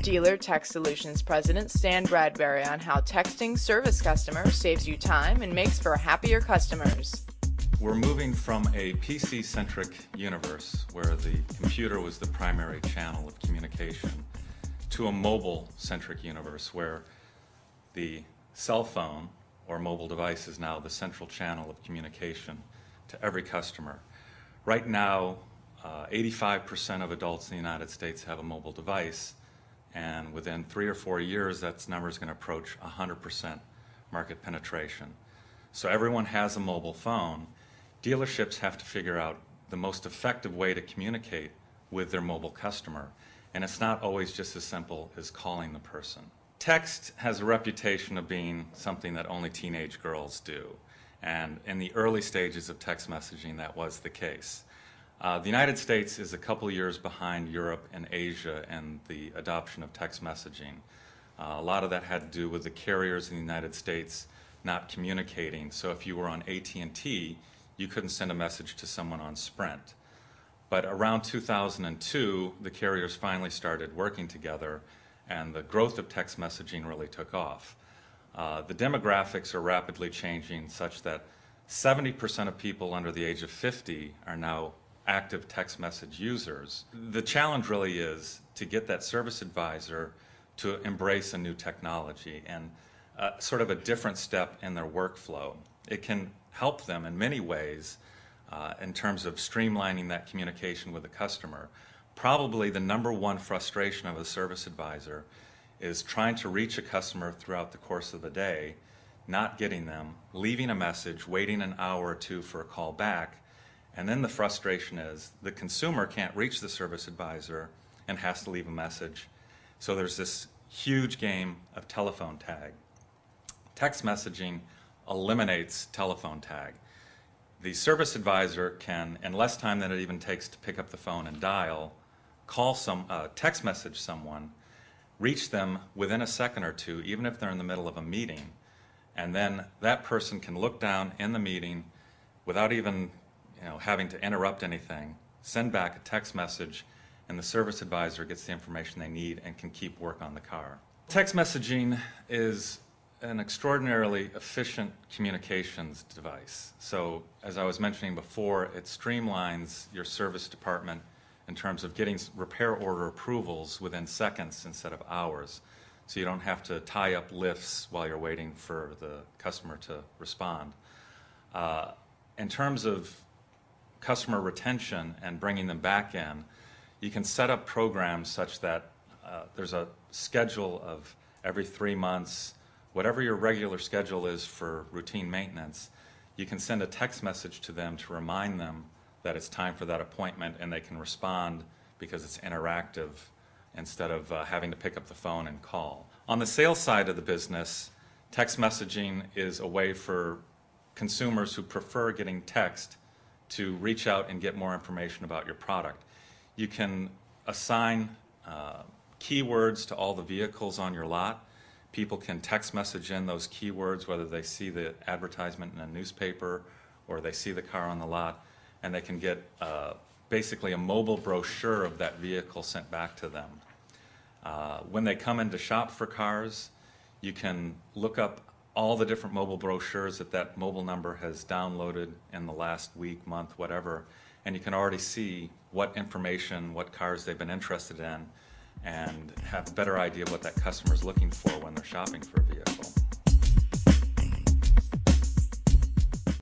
Dealer Tech Solutions President Stan Bradbury on how texting service customers saves you time and makes for happier customers. We're moving from a PC-centric universe where the computer was the primary channel of communication to a mobile-centric universe where the cell phone or mobile device is now the central channel of communication to every customer. Right now, 85% of adults in the United States have a mobile device, and within 3 or 4 years, that number is going to approach 100% market penetration. So everyone has a mobile phone. Dealerships have to figure out the most effective way to communicate with their mobile customer, and it's not always just as simple as calling the person. Text has a reputation of being something that only teenage girls do, and in the early stages of text messaging, that was the case. The United States is a couple years behind Europe and Asia in the adoption of text messaging. A lot of that had to do with the carriers in the United States not communicating. So if you were on AT&T, you couldn't send a message to someone on Sprint. But around 2002, the carriers finally started working together, and the growth of text messaging really took off. The demographics are rapidly changing such that 70% of people under the age of 50 are now active text message users. The challenge really is to get that service advisor to embrace a new technology and sort of a different step in their workflow. It can help them in many ways in terms of streamlining that communication with the customer. Probably the number one frustration of a service advisor is trying to reach a customer throughout the course of the day, not getting them, leaving a message, waiting an hour or two for a call back, and then the frustration is the consumer can't reach the service advisor and has to leave a message. So there's this huge game of telephone tag. Text messaging eliminates telephone tag. The service advisor can, in less time than it even takes to pick up the phone and dial, text message someone, reach them within a second or two, even if they're in the middle of a meeting, and then that person can look down in the meeting without even having to interrupt anything, send back a text message, and the service advisor gets the information they need and can keep work on the car. Text messaging is an extraordinarily efficient communications device. So, as I was mentioning before, it streamlines your service department in terms of getting repair order approvals within seconds instead of hours. So you don't have to tie up lifts while you're waiting for the customer to respond. In terms of customer retention and bringing them back in, you can set up programs such that there's a schedule of every 3 months, whatever your regular schedule is for routine maintenance, you can send a text message to them to remind them that it's time for that appointment, and they can respond because it's interactive instead of having to pick up the phone and call. On the sales side of the business, text messaging is a way for consumers who prefer getting text to reach out and get more information about your product. You can assign keywords to all the vehicles on your lot. People can text message in those keywords, whether they see the advertisement in a newspaper or they see the car on the lot, and they can get basically a mobile brochure of that vehicle sent back to them. When they come in to shop for cars, you can look up all the different mobile brochures that that mobile number has downloaded in the last week, month, whatever, and you can already see what information, what cars they've been interested in, and have a better idea of what that customer is looking for when they're shopping for a vehicle.